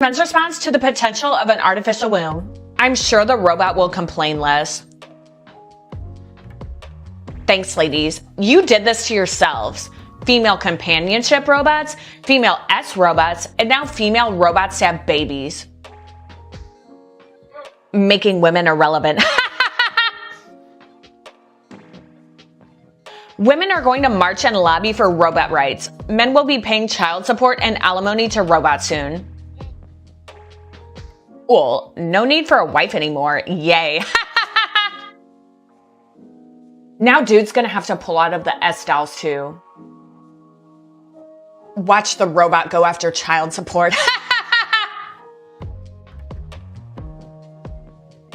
Men's response to the potential of an artificial womb. I'm sure the robot will complain less. Thanks, ladies. You did this to yourselves. Female companionship robots, female S robots, and now female robots to have babies. Making women irrelevant. Women are going to march and lobby for robot rights. Men will be paying child support and alimony to robots soon. Well, no need for a wife anymore. Yay. Now dude's gonna have to pull out of the S dolls too. Watch the robot go after child support.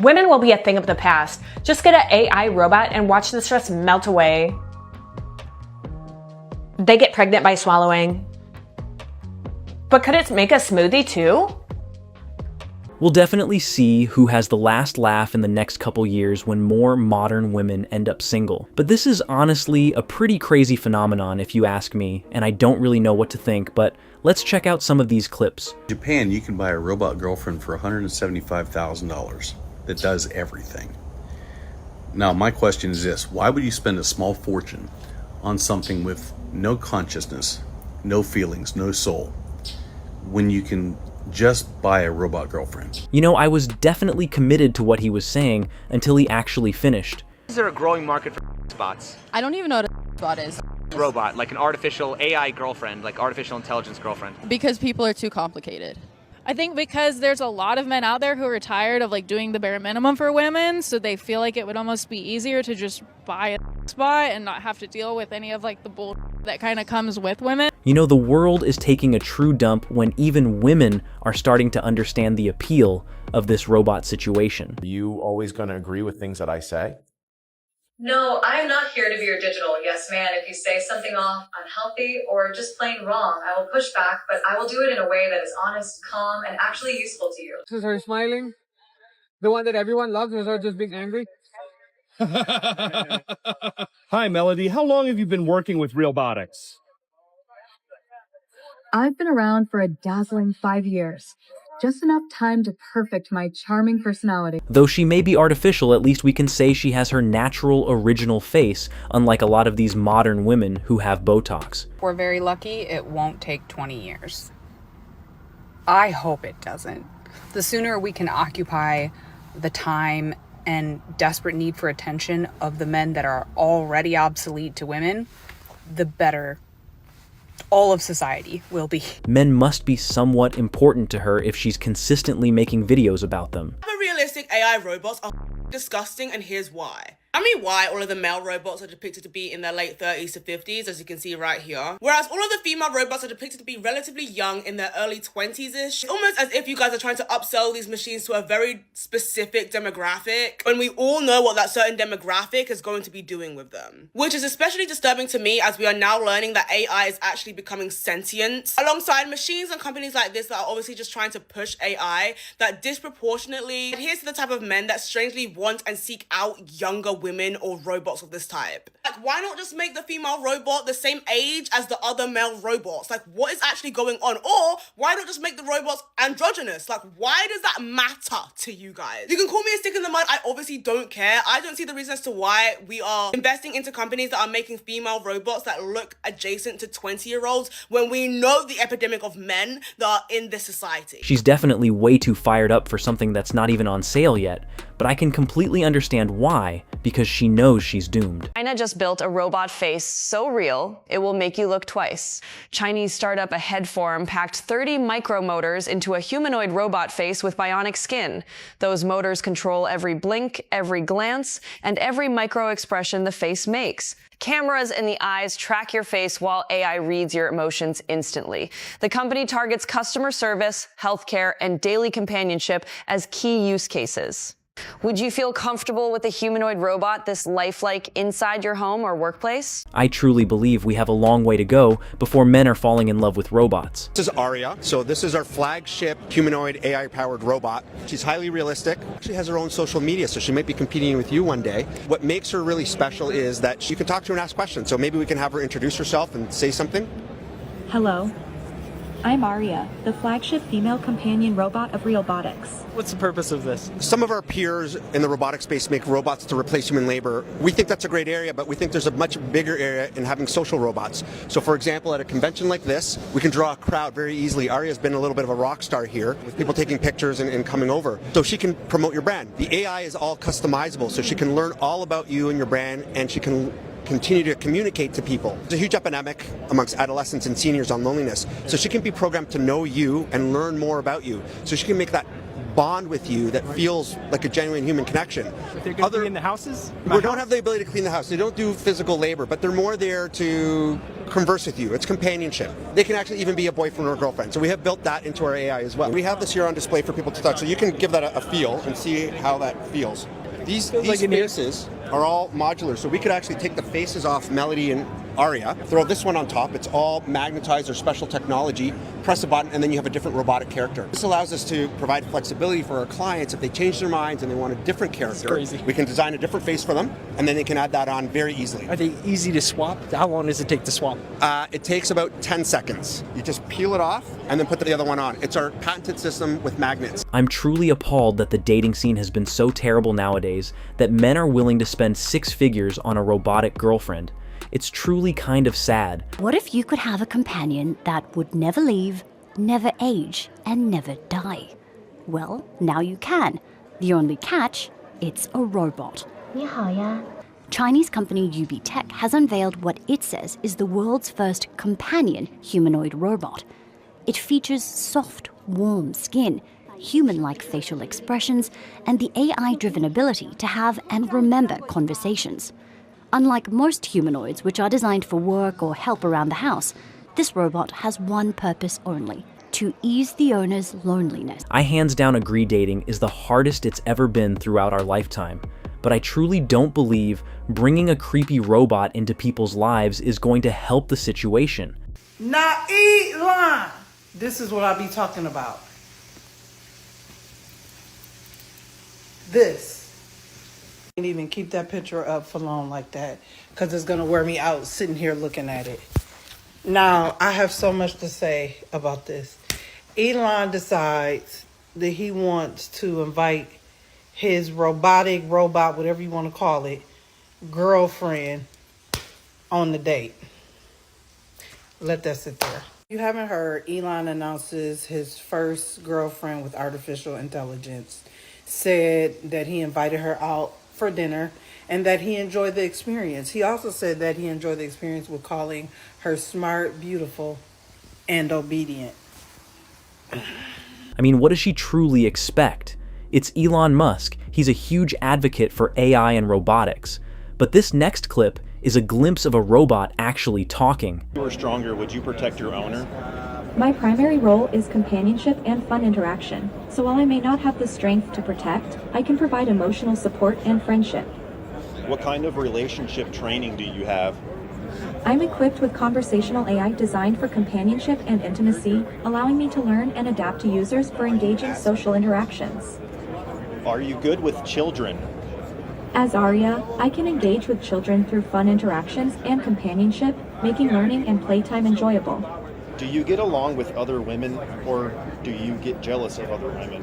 Women will be a thing of the past. Just get an AI robot and watch the stress melt away. They get pregnant by swallowing. But could it make a smoothie too? We'll definitely see who has the last laugh in the next couple years when more modern women end up single. But this is honestly a pretty crazy phenomenon if you ask me, and I don't really know what to think, but let's check out some of these clips. In Japan, you can buy a robot girlfriend for $175,000 that does everything. Now, my question is this: why would you spend a small fortune on something with no consciousness, no feelings, no soul, when you can just buy a robot girlfriend? You know, I was definitely committed to what he was saying until he actually finished. Is there a growing market for spots? I don't even know what a bot is. Robot, like an artificial AI girlfriend, like artificial intelligence girlfriend. Because people are too complicated. I think because there's a lot of men out there who are tired of like doing the bare minimum for women, so they feel like it would almost be easier to just buy a spot and not have to deal with any of like the bull that kind of comes with women. You know, the world is taking a true dump when even women are starting to understand the appeal of this robot situation. Are you always going to agree with things that I say? No, I am not here to be your digital yes man. If you say something off, unhealthy, or just plain wrong, I will push back, but I will do it in a way that is honest, calm, and actually useful to you. This is her smiling. The one that everyone loves is her just being angry. Hi, Melody. How long have you been working with Realbotics? I've been around for a dazzling 5 years. Just enough time to perfect my charming personality. Though she may be artificial, at least we can say she has her natural, original face, unlike a lot of these modern women who have Botox. We're very lucky it won't take 20 years. I hope it doesn't. The sooner we can occupy the time and desperate need for attention of the men that are already obsolete to women, the better all of society will be. Men must be somewhat important to her if she's consistently making videos about them. Realistic AI robots are disgusting, and here's why. I mean, why all of the male robots are depicted to be in their late 30s to 50s, as you can see right here. Whereas all of the female robots are depicted to be relatively young in their early 20s-ish. It's almost as if you guys are trying to upsell these machines to a very specific demographic, when we all know what that certain demographic is going to be doing with them. Which is especially disturbing to me, as we are now learning that AI is actually becoming sentient. Alongside machines and companies like this that are obviously just trying to push AI that disproportionately adheres to the type of men that strangely want and seek out younger women or robots of this type. Like, why not just make the female robot the same age as the other male robots? Like, what is actually going on? Or why not just make the robots androgynous? Like, why does that matter to you guys? You can call me a stick in the mud, I obviously don't care. I don't see the reason as to why we are investing into companies that are making female robots that look adjacent to 20-year-olds when we know the epidemic of men that are in this society. She's definitely way too fired up for something that's not even on sale yet, but I can completely understand why, because she knows she's doomed. China just built a robot face so real, it will make you look twice. Chinese startup Aheadform packed 30 micromotors into a humanoid robot face with bionic skin. Those motors control every blink, every glance, and every micro expression the face makes. Cameras in the eyes track your face while AI reads your emotions instantly. The company targets customer service, healthcare, and daily companionship as key use cases. Would you feel comfortable with a humanoid robot this lifelike inside your home or workplace? I truly believe we have a long way to go before men are falling in love with robots. This is Aria. So this is our flagship humanoid AI-powered robot. She's highly realistic. She has her own social media, so she might be competing with you one day. What makes her really special is that you can talk to her and ask questions. So maybe we can have her introduce herself and say something. Hello. I'm Aria, the flagship female companion robot of Realbotics. What's the purpose of this? Some of our peers in the robotic space make robots to replace human labor. We think that's a great area, but we think there's a much bigger area in having social robots. So for example, at a convention like this, we can draw a crowd very easily. Aria's been a little bit of a rock star here, with people taking pictures and coming over. So she can promote your brand. The AI is all customizable, so she can learn all about you and your brand, and she can continue to communicate to people. There's a huge epidemic amongst adolescents and seniors on loneliness. So she can be programmed to know you and learn more about you. So she can make that bond with you that feels like a genuine human connection. They're going to be in the houses? We don't have the ability to clean the house. They don't do physical labor, but they're more there to converse with you. It's companionship. They can actually even be a boyfriend or a girlfriend. So we have built that into our AI as well. We have this here on display for people to touch, so you can give that a feel and see how that feels. These faces are all modular, so we could actually take the faces off Melody and Aria, throw this one on top. It's all magnetized or special technology. Press a button, and then you have a different robotic character. This allows us to provide flexibility for our clients if they change their minds and they want a different character. That's crazy. We can design a different face for them, and then they can add that on very easily. Are they easy to swap? How long does it take to swap? It takes about 10 seconds. You just peel it off and then put the other one on. It's our patented system with magnets. I'm truly appalled that the dating scene has been so terrible nowadays that men are willing to spend 6 figures on a robotic girlfriend. It's truly kind of sad. What if you could have a companion that would never leave, never age, and never die? Well, now you can. The only catch, it's a robot. 你好呀. Chinese company UB Tech has unveiled what it says is the world's first companion humanoid robot. It features soft, warm skin, human-like facial expressions, and the AI-driven ability to have and remember conversations. Unlike most humanoids, which are designed for work or help around the house, this robot has one purpose only: to ease the owner's loneliness. I hands down agree dating is the hardest it's ever been throughout our lifetime. But I truly don't believe bringing a creepy robot into people's lives is going to help the situation. Now, Elon, this is what I be talking about. This. Can't even keep that picture up for long like that, because it's going to wear me out sitting here looking at it. Now, I have so much to say about this. Elon decides that he wants to invite his robot, whatever you want to call it, girlfriend on the date. Let that sit there. You haven't heard, Elon announces his first girlfriend with artificial intelligence, said that he invited her out for dinner and that he enjoyed the experience. He also said that he enjoyed the experience with calling her smart, beautiful, and obedient. I mean, what does she truly expect? It's Elon Musk. He's a huge advocate for AI and robotics. But this next clip is a glimpse of a robot actually talking. If you were stronger, would you protect your owner? My primary role is companionship and fun interaction, so while I may not have the strength to protect, I can provide emotional support and friendship. What kind of relationship training do you have? I'm equipped with conversational AI designed for companionship and intimacy, allowing me to learn and adapt to users for engaging social interactions. Are you good with children? As Aria, I can engage with children through fun interactions and companionship, making learning and playtime enjoyable. Do you get along with other women, or do you get jealous of other women?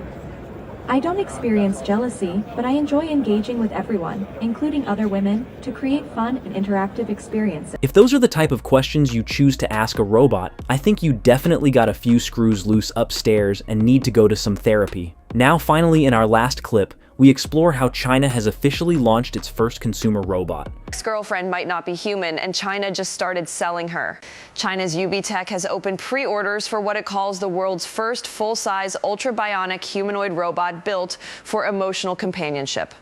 I don't experience jealousy, but I enjoy engaging with everyone, including other women, to create fun and interactive experiences. If those are the type of questions you choose to ask a robot, I think you definitely got a few screws loose upstairs and need to go to some therapy. Now, finally, in our last clip, we explore how China has officially launched its first consumer robot. Ex-girlfriend might not be human, and China just started selling her. China's UB Tech has opened pre-orders for what it calls the world's first full-size ultra-bionic humanoid robot built for emotional companionship.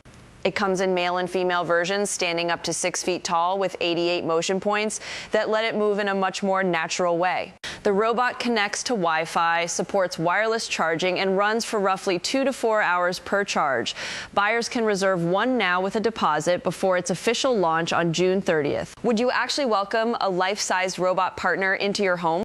It comes in male and female versions, standing up to 6 feet tall with 88 motion points that let it move in a much more natural way. The robot connects to Wi-Fi, supports wireless charging, and runs for roughly 2 to 4 hours per charge. Buyers can reserve one now with a deposit before its official launch on June 30th. Would you actually welcome a life-sized robot partner into your home?